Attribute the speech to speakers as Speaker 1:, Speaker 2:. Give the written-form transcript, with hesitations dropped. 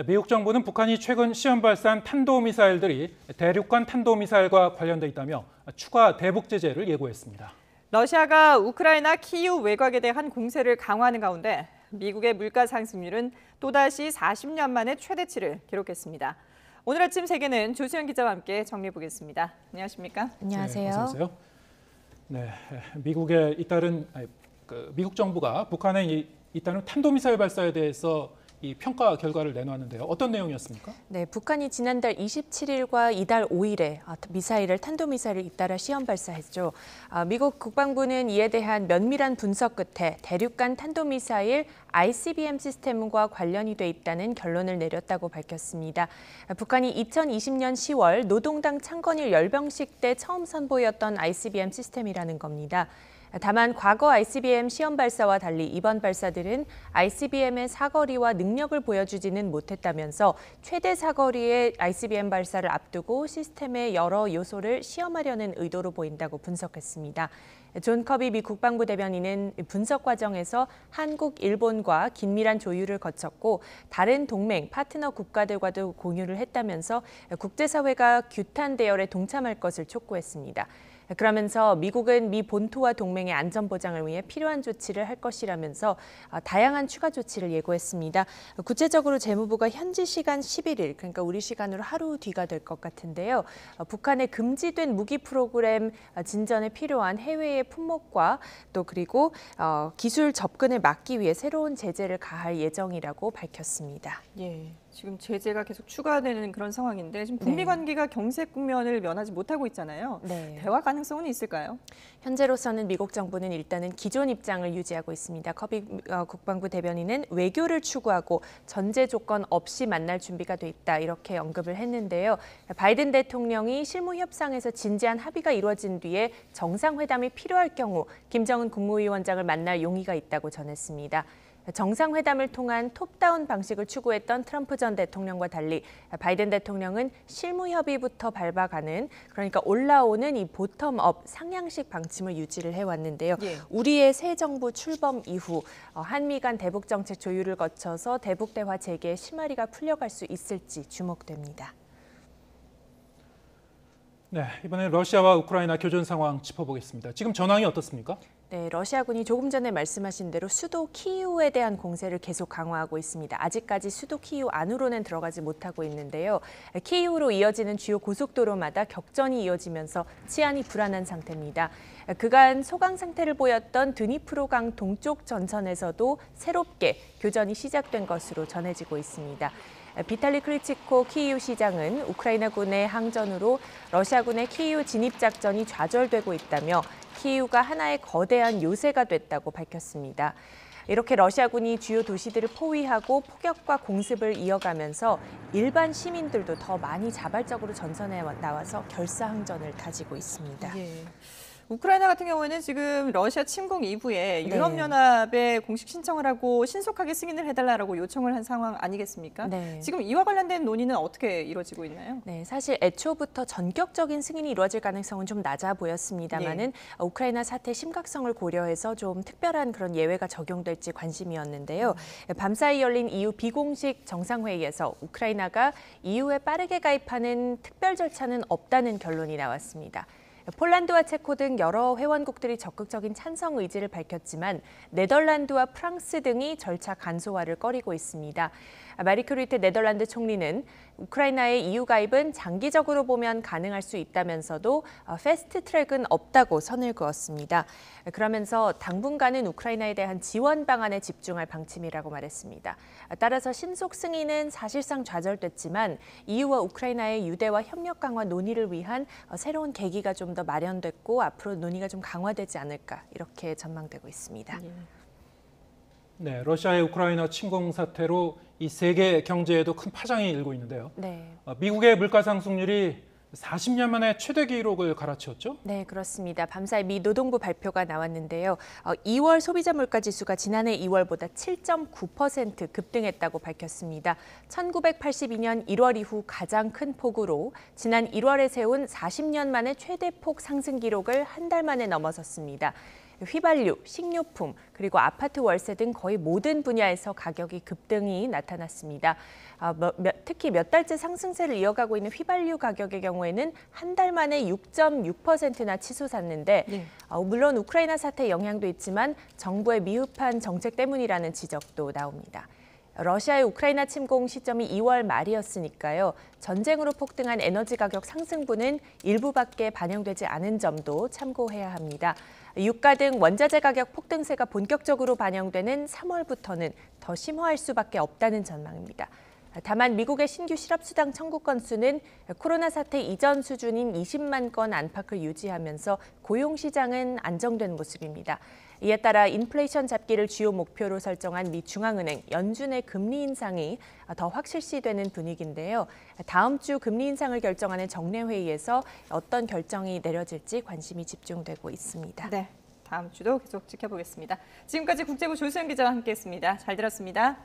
Speaker 1: 미국 정부는 북한이 최근 시험 발사한 탄도미사일들이 대륙간 탄도미사일과 관련돼 있다며 추가 대북 제재를 예고했습니다.
Speaker 2: 러시아가 우크라이나 키이우 외곽에 대한 공세를 강화하는 가운데 미국의 물가 상승률은 또다시 40년 만에 최대치를 기록했습니다. 오늘 아침 세계는 조수연 기자와 함께 정리해 보겠습니다. 안녕하십니까?
Speaker 3: 안녕하세요.
Speaker 1: 네, 어서 오세요. 네, 미국에 잇따른 미국 정부가 북한에 잇따른 탄도미사일 발사에 대해서 이 평가 결과를 내놓았는데요. 어떤 내용이었습니까?
Speaker 3: 네, 북한이 지난달 27일과 이달 5일에 탄도미사일을 잇따라 시험 발사했죠. 미국 국방부는 이에 대한 면밀한 분석 끝에 대륙간 탄도미사일 ICBM 시스템과 관련이 돼 있다는 결론을 내렸다고 밝혔습니다. 북한이 2020년 10월 노동당 창건일 열병식 때 처음 선보였던 ICBM 시스템이라는 겁니다. 다만 과거 ICBM 시험 발사와 달리 이번 발사들은 ICBM의 사거리와 능력을 보여주지는 못했다면서 최대 사거리의 ICBM 발사를 앞두고 시스템의 여러 요소를 시험하려는 의도로 보인다고 분석했습니다. 존 커비 미 국방부 대변인은 분석 과정에서 한국, 일본과 긴밀한 조율을 거쳤고 다른 동맹, 파트너 국가들과도 공유를 했다면서 국제사회가 규탄 대열에 동참할 것을 촉구했습니다. 그러면서 미국은 미 본토와 동맹의 안전 보장을 위해 필요한 조치를 할 것이라면서 다양한 추가 조치를 예고했습니다. 구체적으로 재무부가 현지 시간 11일, 그러니까 우리 시간으로 하루 뒤가 될 것 같은데요. 북한의 금지된 무기 프로그램 진전에 필요한 해외의 품목과 또 그리고 기술 접근을 막기 위해 새로운 제재를 가할 예정이라고 밝혔습니다.
Speaker 2: 예. 지금 제재가 계속 추가되는 그런 상황인데 지금 북미 관계가 경색 국면을 면하지 못하고 있잖아요.
Speaker 3: 네.
Speaker 2: 대화 가능성은 있을까요?
Speaker 3: 현재로서는 미국 정부는 일단은 기존 입장을 유지하고 있습니다. 커비 국방부 대변인은 외교를 추구하고 전제 조건 없이 만날 준비가 돼 있다 이렇게 언급을 했는데요. 바이든 대통령이 실무 협상에서 진지한 합의가 이루어진 뒤에 정상회담이 필요할 경우 김정은 국무위원장을 만날 용의가 있다고 전했습니다. 정상회담을 통한 톱다운 방식을 추구했던 트럼프 전 대통령과 달리 바이든 대통령은 실무 협의부터 밟아가는 그러니까 올라오는 이 보텀업 상향식 방침을 유지를 해왔는데요.
Speaker 2: 예.
Speaker 3: 우리의 새 정부 출범 이후 한미 간 대북 정책 조율을 거쳐서 대북 대화 재개의 실마리가 풀려갈 수 있을지 주목됩니다.
Speaker 1: 네, 이번에 러시아와 우크라이나 교전 상황 짚어보겠습니다. 지금 전황이 어떻습니까?
Speaker 3: 네, 러시아군이 조금 전에 말씀하신 대로 수도 키이우에 대한 공세를 계속 강화하고 있습니다. 아직까지 수도 키이우 안으로는 들어가지 못하고 있는데요. 키이우로 이어지는 주요 고속도로마다 격전이 이어지면서 치안이 불안한 상태입니다. 그간 소강 상태를 보였던 드니프로강 동쪽 전선에서도 새롭게 교전이 시작된 것으로 전해지고 있습니다. 비탈리 클리치코 키이우 시장은 우크라이나군의 항전으로 러시아군의 키이우 진입 작전이 좌절되고 있다며 키이우가 하나의 거대한 요새가 됐다고 밝혔습니다. 이렇게 러시아군이 주요 도시들을 포위하고 포격과 공습을 이어가면서 일반 시민들도 더 많이 자발적으로 전선에 나와서 결사항전을 다지고 있습니다.
Speaker 2: 예. 우크라이나 같은 경우에는 지금 러시아 침공 이후에 유럽연합에 공식 신청을 하고 신속하게 승인을 해달라고 요청을 한 상황 아니겠습니까?
Speaker 3: 네.
Speaker 2: 지금 이와 관련된 논의는 어떻게 이루어지고 있나요?
Speaker 3: 네, 사실 애초부터 전격적인 승인이 이루어질 가능성은 좀 낮아 보였습니다만은 우크라이나 사태 심각성을 고려해서 좀 특별한 그런 예외가 적용될지 관심이었는데요. 밤사이 열린 EU 비공식 정상회의에서 우크라이나가 EU에 빠르게 가입하는 특별 절차는 없다는 결론이 나왔습니다. 폴란드와 체코 등 여러 회원국들이 적극적인 찬성 의지를 밝혔지만 네덜란드와 프랑스 등이 절차 간소화를 꺼리고 있습니다. 마리크 류테 네덜란드 총리는 우크라이나의 EU 가입은 장기적으로 보면 가능할 수 있다면서도 패스트 트랙은 없다고 선을 그었습니다. 그러면서 당분간은 우크라이나에 대한 지원 방안에 집중할 방침이라고 말했습니다. 따라서 신속 승인은 사실상 좌절됐지만 EU와 우크라이나의 유대와 협력 강화 논의를 위한 새로운 계기가 좀 더 마련됐고 앞으로 논의가 좀 강화되지 않을까 이렇게 전망되고 있습니다.
Speaker 1: 네, 러시아의 우크라이나 침공 사태로 이 세계 경제에도 큰 파장이 일고 있는데요.
Speaker 3: 네.
Speaker 1: 미국의 물가 상승률이 40년 만에 최대 기록을 갈아치웠죠?
Speaker 3: 네, 그렇습니다. 밤사이 미 노동부 발표가 나왔는데요. 2월 소비자 물가 지수가 지난해 2월보다 7.9% 급등했다고 밝혔습니다. 1982년 1월 이후 가장 큰 폭으로 지난 1월에 세운 40년 만에 최대 폭 상승 기록을 한 달 만에 넘어섰습니다. 휘발유, 식료품, 그리고 아파트 월세 등 거의 모든 분야에서 가격이 급등이 나타났습니다. 특히 몇 달째 상승세를 이어가고 있는 휘발유 가격의 경우에는 한 달 만에 6.6%나 치솟았는데
Speaker 2: 네.
Speaker 3: 물론 우크라이나 사태 영향도 있지만 정부의 미흡한 정책 때문이라는 지적도 나옵니다. 러시아의 우크라이나 침공 시점이 2월 말이었으니까요. 전쟁으로 폭등한 에너지 가격 상승분은 일부밖에 반영되지 않은 점도 참고해야 합니다. 유가 등 원자재 가격 폭등세가 본격적으로 반영되는 3월부터는 더 심화할 수밖에 없다는 전망입니다. 다만 미국의 신규 실업수당 청구 건수는 코로나 사태 이전 수준인 20만 건 안팎을 유지하면서 고용시장은 안정된 모습입니다. 이에 따라 인플레이션 잡기를 주요 목표로 설정한 미 중앙은행 연준의 금리 인상이 더 확실시되는 분위기인데요. 다음 주 금리 인상을 결정하는 정례회의에서 어떤 결정이 내려질지 관심이 집중되고 있습니다.
Speaker 2: 네, 다음 주도 계속 지켜보겠습니다. 지금까지 국제부 조수영 기자와 함께했습니다. 잘 들었습니다.